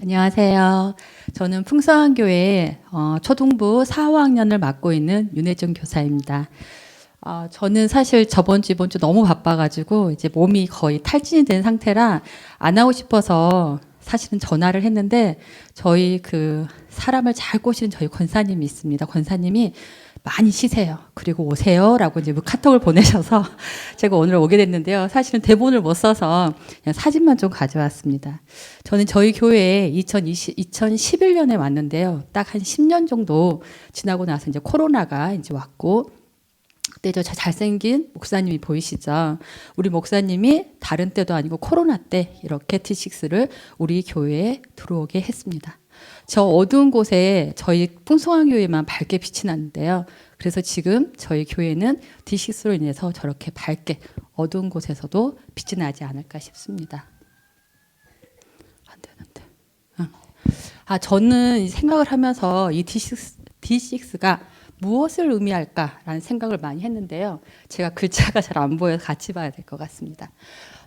안녕하세요. 저는 풍성한교회 초등부 4학년을 맡고 있는 윤혜정 교사입니다. 저는 사실 저번 주, 이번 주 너무 바빠가지고 이제 몸이 거의 탈진이 된 상태라 안 하고 싶어서 사실은 전화를 했는데 저희 그 사람을 잘 꼬시는 저희 권사님이 있습니다. 권사님이 많이 쉬세요. 그리고 오세요. 라고 이제 카톡을 보내셔서 제가 오늘 오게 됐는데요. 사실은 대본을 못 써서 그냥 사진만 좀 가져왔습니다. 저는 저희 교회에 2011년에 왔는데요. 딱 한 10년 정도 지나고 나서 이제 코로나가 이제 왔고, 그때 저 잘생긴 목사님이 보이시죠? 우리 목사님이 다른 때도 아니고 코로나 때 이렇게 T6를 우리 교회에 들어오게 했습니다. 저 어두운 곳에 저희 풍성한 교회만 밝게 빛이 나는데요. 그래서 지금 저희 교회는 D6로 인해서 저렇게 밝게 어두운 곳에서도 빛이 나지 않을까 싶습니다. 안 되는데. 저는 생각을 하면서 이 D6가 무엇을 의미할까라는 생각을 많이 했는데요. 제가 글자가 잘 안 보여서 같이 봐야 될 것 같습니다.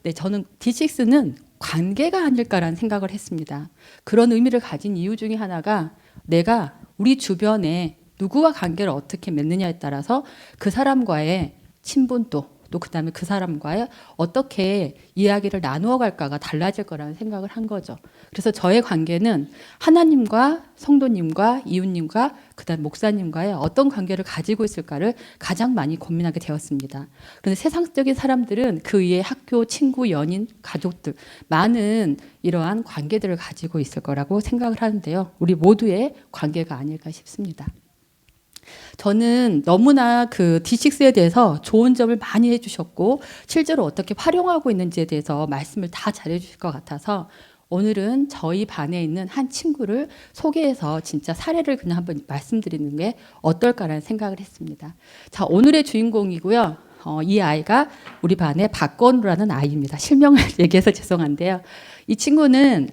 네, 저는 D6는 관계가 아닐까라는 생각을 했습니다. 그런 의미를 가진 이유 중에 하나가 내가 우리 주변에 누구와 관계를 어떻게 맺느냐에 따라서 그 사람과의 친분도 또 그다음에 그 사람과의 어떻게 이야기를 나누어 갈까가 달라질 거라는 생각을 한 거죠. 그래서 저의 관계는 하나님과 성도님과 이웃님과 그다음 목사님과의 어떤 관계를 가지고 있을까를 가장 많이 고민하게 되었습니다. 그런데 세상적인 사람들은 그 위에 학교, 친구, 연인, 가족들 많은 이러한 관계들을 가지고 있을 거라고 생각을 하는데요. 우리 모두의 관계가 아닐까 싶습니다. 저는 너무나 그 D6에 대해서 좋은 점을 많이 해주셨고 실제로 어떻게 활용하고 있는지에 대해서 말씀을 다 잘해주실 것 같아서 오늘은 저희 반에 있는 한 친구를 소개해서 진짜 사례를 그냥 한번 말씀드리는 게 어떨까라는 생각을 했습니다. 자, 오늘의 주인공이고요. 이 아이가 우리 반의 박건우라는 아이입니다. 실명을 얘기해서 죄송한데요. 이 친구는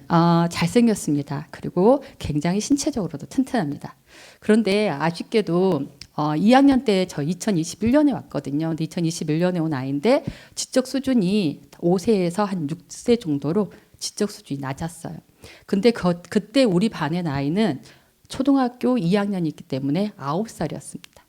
잘생겼습니다. 그리고 굉장히 신체적으로도 튼튼합니다. 그런데 아쉽게도 2학년 때 저 2021년에 왔거든요. 근데 2021년에 온 아이인데 지적 수준이 5세에서 한 6세 정도로 지적 수준이 낮았어요. 근데 그때 우리 반의 나이는 초등학교 2학년이기 때문에 9살이었습니다.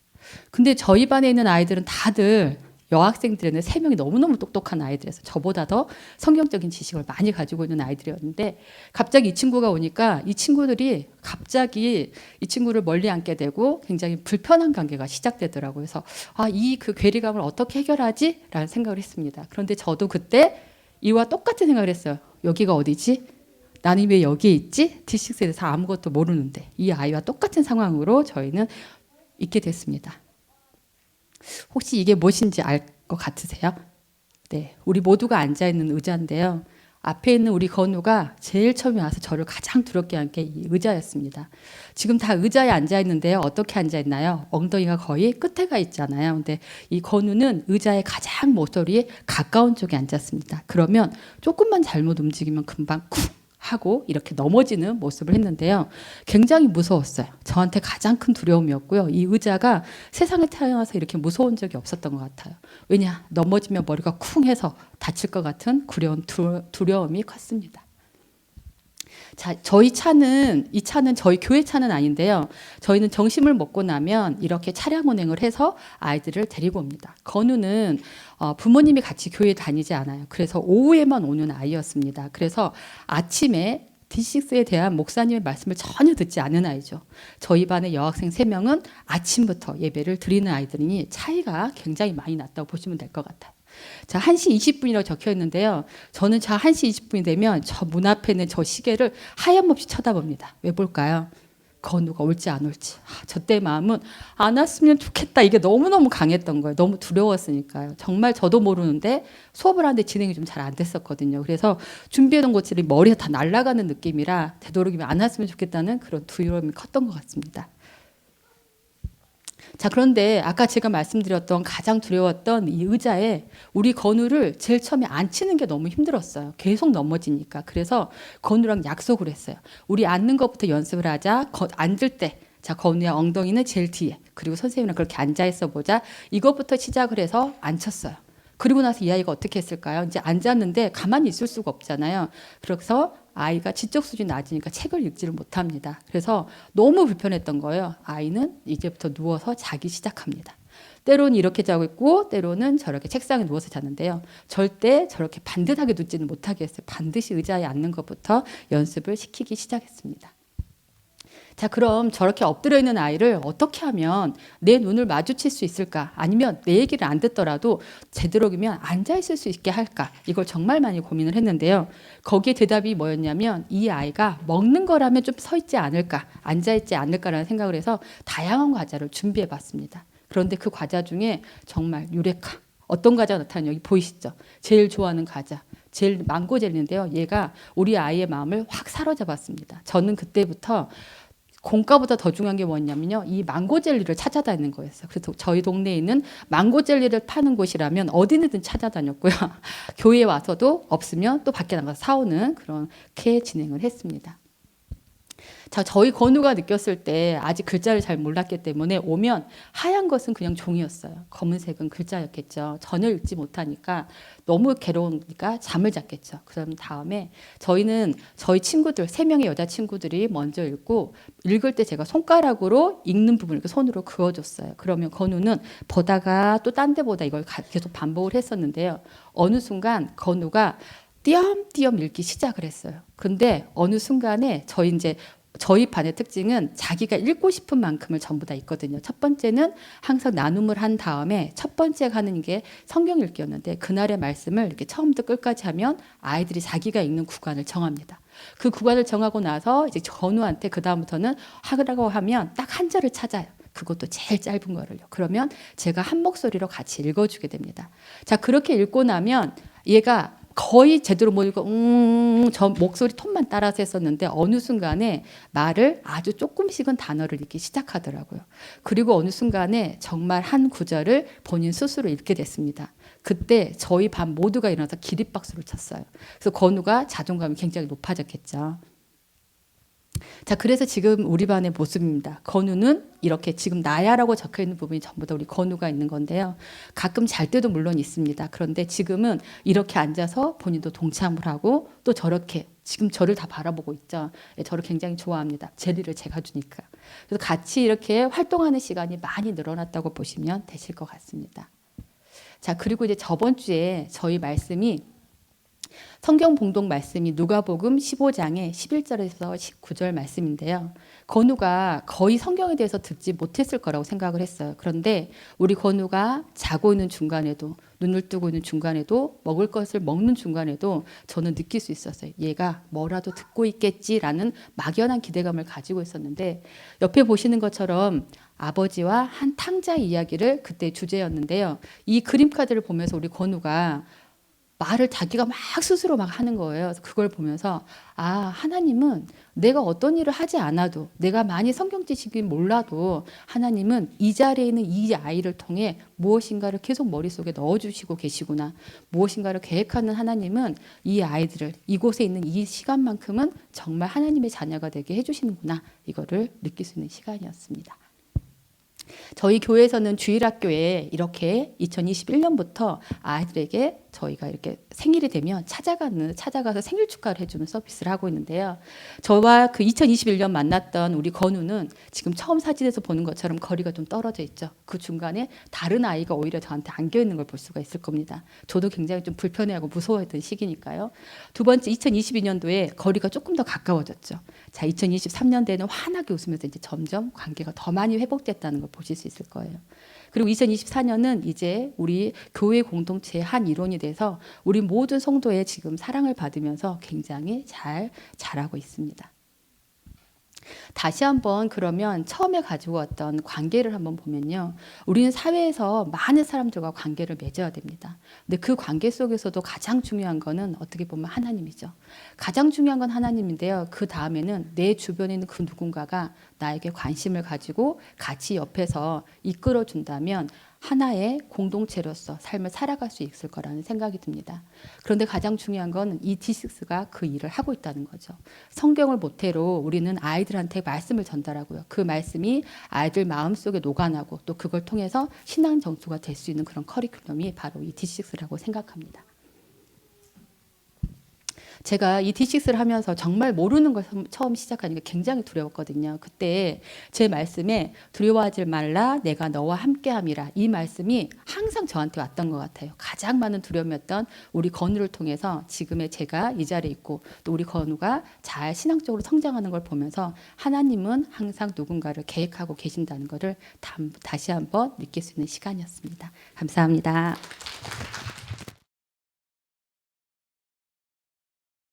근데 저희 반에 있는 아이들은 다들 여학생들은 3명이 너무너무 똑똑한 아이들이어서 저보다 더 성경적인 지식을 많이 가지고 있는 아이들이었는데 갑자기 이 친구가 오니까 이 친구들이 갑자기 이 친구를 멀리 앉게 되고 굉장히 불편한 관계가 시작되더라고요. 그래서 이 그 괴리감을 어떻게 해결하지? 라는 생각을 했습니다. 그런데 저도 그때 이와 똑같은 생각을 했어요. 여기가 어디지? 나는 왜 여기에 있지? D6에 대해서 아무것도 모르는데 이 아이와 똑같은 상황으로 저희는 있게 됐습니다. 혹시 이게 무엇인지 알 것 같으세요? 네, 우리 모두가 앉아있는 의자인데요. 앞에 있는 우리 건우가 제일 처음에 와서 저를 가장 두렵게 한 게 이 의자였습니다. 지금 다 의자에 앉아있는데요. 어떻게 앉아있나요? 엉덩이가 거의 끝에 가 있잖아요. 근데 이 건우는 의자의 가장 모서리에 가까운 쪽에 앉았습니다. 그러면 조금만 잘못 움직이면 금방 쿵 하고 이렇게 넘어지는 모습을 했는데요. 굉장히 무서웠어요. 저한테 가장 큰 두려움이었고요. 이 의자가 세상에 태어나서 이렇게 무서운 적이 없었던 것 같아요. 왜냐? 넘어지면 머리가 쿵 해서 다칠 것 같은 두려움이 컸습니다. 자, 이 차는 저희 교회 차는 아닌데요. 저희는 점심을 먹고 나면 이렇게 차량 운행을 해서 아이들을 데리고 옵니다. 건우는 부모님이 같이 교회 다니지 않아요. 그래서 오후에만 오는 아이였습니다. 그래서 아침에 D6에 대한 목사님의 말씀을 전혀 듣지 않은 아이죠. 저희 반의 여학생 3명은 아침부터 예배를 드리는 아이들이니 차이가 굉장히 많이 났다고 보시면 될 것 같아요. 자, 1시 20분이라고 적혀 있는데요. 저는 1시 20분이 되면 저 문 앞에 있는 저 시계를 하염없이 쳐다봅니다. 왜 볼까요? 건우가 올지 안 올지. 저 때 마음은 안 왔으면 좋겠다. 이게 너무너무 강했던 거예요. 너무 두려웠으니까요. 정말 저도 모르는데 수업을 하는데 진행이 좀 잘 안 됐었거든요. 그래서 준비해놓은 것들이 머리에 다 날아가는 느낌이라 되도록이면 안 왔으면 좋겠다는 그런 두려움이 컸던 것 같습니다. 자, 그런데 아까 제가 말씀드렸던 가장 두려웠던 이 의자에 우리 건우를 제일 처음에 앉히는 게 너무 힘들었어요. 계속 넘어지니까. 그래서 건우랑 약속을 했어요. 우리 앉는 것부터 연습을 하자. 앉을 때 자, 건우야 엉덩이는 제일 뒤에. 그리고 선생님이랑 그렇게 앉아 있어 보자. 이것부터 시작을 해서 앉혔어요. 그리고 나서 이 아이가 어떻게 했을까요? 이제 앉았는데 가만히 있을 수가 없잖아요. 그래서 아이가 지적 수준이 낮으니까 책을 읽지를 못합니다. 그래서 너무 불편했던 거예요. 아이는 이제부터 누워서 자기 시작합니다. 때로는 이렇게 자고 있고 때로는 저렇게 책상에 누워서 자는데요. 절대 저렇게 반듯하게 눕지는 못하게 했어요. 반드시 의자에 앉는 것부터 연습을 시키기 시작했습니다. 자, 그럼 저렇게 엎드려 있는 아이를 어떻게 하면 내 눈을 마주칠 수 있을까? 아니면 내 얘기를 안 듣더라도 되도록이면 앉아 있을 수 있게 할까? 이걸 정말 많이 고민을 했는데요. 거기에 대답이 뭐였냐면 이 아이가 먹는 거라면 좀 서 있지 않을까? 앉아 있지 않을까라는 생각을 해서 다양한 과자를 준비해 봤습니다. 그런데 그 과자 중에 정말 유레카 어떤 과자가 나타나는 여기 보이시죠? 제일 좋아하는 과자. 제일 망고 젤리인데요. 얘가 우리 아이의 마음을 확 사로잡았습니다. 저는 그때부터 공과보다 더 중요한 게 뭐냐면요. 이 망고 젤리를 찾아다니는 거였어요. 그래서 저희 동네에 있는 망고 젤리를 파는 곳이라면 어디든 찾아다녔고요. 교회에 와서도 없으면 또 밖에 나가서 사오는 그렇게 진행을 했습니다. 자, 저희 건우가 느꼈을 때 아직 글자를 잘 몰랐기 때문에 오면 하얀 것은 그냥 종이였어요. 검은색은 글자였겠죠. 전혀 읽지 못하니까 너무 괴로우니까 잠을 잤겠죠. 그럼 다음에 저희는 저희 친구들 3명의 여자 친구들이 먼저 읽고 읽을 때 제가 손가락으로 읽는 부분을 이렇게 손으로 그어줬어요. 그러면 건우는 보다가 또 딴 데 보다 이걸 계속 반복을 했었는데요. 어느 순간 건우가 띄엄띄엄 읽기 시작을 했어요. 근데 어느 순간에 저희 반의 특징은 자기가 읽고 싶은 만큼을 전부 다 읽거든요. 첫 번째는 항상 나눔을 한 다음에 첫 번째 하는 게 성경 읽기였는데 그날의 말씀을 이렇게 처음부터 끝까지 하면 아이들이 자기가 읽는 구간을 정합니다. 그 구간을 정하고 나서 이제 건우한테 그 다음부터는 하라고 하면 딱 한 절을 찾아요. 그것도 제일 짧은 거를요. 그러면 제가 한 목소리로 같이 읽어주게 됩니다. 자, 그렇게 읽고 나면 얘가 거의 제대로 못 읽고 저 목소리 톤만 따라서 했었는데 어느 순간에 말을 아주 조금씩은 단어를 읽기 시작하더라고요. 그리고 어느 순간에 정말 한 구절을 본인 스스로 읽게 됐습니다. 그때 저희 반 모두가 일어나서 기립박수를 쳤어요. 그래서 건우가 자존감이 굉장히 높아졌겠죠. 자, 그래서 지금 우리 반의 모습입니다. 건우는 이렇게 지금 나야라고 적혀 있는 부분이 전부 다 우리 건우가 있는 건데요. 가끔 잘 때도 물론 있습니다. 그런데 지금은 이렇게 앉아서 본인도 동참을 하고 또 저렇게 지금 저를 다 바라보고 있죠. 저를 굉장히 좋아합니다. 젤리를 제가 주니까. 그래서 같이 이렇게 활동하는 시간이 많이 늘어났다고 보시면 되실 것 같습니다. 자, 그리고 이제 저번 주에 저희 말씀이 성경 봉독 말씀이 누가복음 15장의 11절에서 19절 말씀인데요. 건우가 거의 성경에 대해서 듣지 못했을 거라고 생각을 했어요. 그런데 우리 건우가 자고 있는 중간에도 눈을 뜨고 있는 중간에도 먹을 것을 먹는 중간에도 저는 느낄 수 있었어요. 얘가 뭐라도 듣고 있겠지라는 막연한 기대감을 가지고 있었는데 옆에 보시는 것처럼 아버지와 한 탕자 이야기를 그때 주제였는데요. 이 그림카드를 보면서 우리 건우가 말을 자기가 막 스스로 막 하는 거예요. 그래서 그걸 보면서 아, 하나님은 내가 어떤 일을 하지 않아도 내가 많이 성경 지식이 몰라도 하나님은 이 자리에 있는 이 아이를 통해 무엇인가를 계속 머릿속에 넣어주시고 계시구나. 무엇인가를 계획하는 하나님은 이 아이들을 이곳에 있는 이 시간만큼은 정말 하나님의 자녀가 되게 해주시는구나. 이거를 느낄 수 있는 시간이었습니다. 저희 교회에서는 주일학교에 이렇게 2021년부터 아이들에게 저희가 이렇게 생일이 되면 찾아가서 생일 축하를 해주는 서비스를 하고 있는데요. 저와 그 2021년 만났던 우리 건우는 지금 처음 사진에서 보는 것처럼 거리가 좀 떨어져 있죠. 그 중간에 다른 아이가 오히려 저한테 안겨 있는 걸 볼 수가 있을 겁니다. 저도 굉장히 좀 불편해하고 무서워했던 시기니까요. 두 번째 2022년도에 거리가 조금 더 가까워졌죠. 자, 2023년도에는 환하게 웃으면서 이제 점점 관계가 더 많이 회복됐다는 걸 보실 수 있을 거예요. 그리고 2024년은 이제 우리 교회 공동체의 한 일원이 돼서 우리 모든 성도의 지금 사랑을 받으면서 굉장히 잘 자라고 있습니다. 다시 한번 그러면 처음에 가지고 왔던 관계를 한번 보면요. 우리는 사회에서 많은 사람들과 관계를 맺어야 됩니다. 근데 그 관계 속에서도 가장 중요한 거는 어떻게 보면 하나님이죠. 가장 중요한 건 하나님인데요. 그 다음에는 내 주변에 있는 그 누군가가 나에게 관심을 가지고 같이 옆에서 이끌어 준다면 하나의 공동체로서 삶을 살아갈 수 있을 거라는 생각이 듭니다. 그런데 가장 중요한 건 이 D6가 그 일을 하고 있다는 거죠. 성경을 모태로 우리는 아이들한테 말씀을 전달하고요. 그 말씀이 아이들 마음속에 녹아나고 또 그걸 통해서 신앙 정수가 될 수 있는 그런 커리큘럼이 바로 이 D6라고 생각합니다. 제가 이 D6를 하면서 정말 모르는 걸 처음 시작하니까 굉장히 두려웠거든요. 그때 제 말씀에 두려워하지 말라 내가 너와 함께함이라, 이 말씀이 항상 저한테 왔던 것 같아요. 가장 많은 두려움이었던 우리 건우를 통해서 지금의 제가 이 자리에 있고, 또 우리 건우가 잘 신앙적으로 성장하는 걸 보면서 하나님은 항상 누군가를 계획하고 계신다는 것을 다시 한번 느낄 수 있는 시간이었습니다. 감사합니다.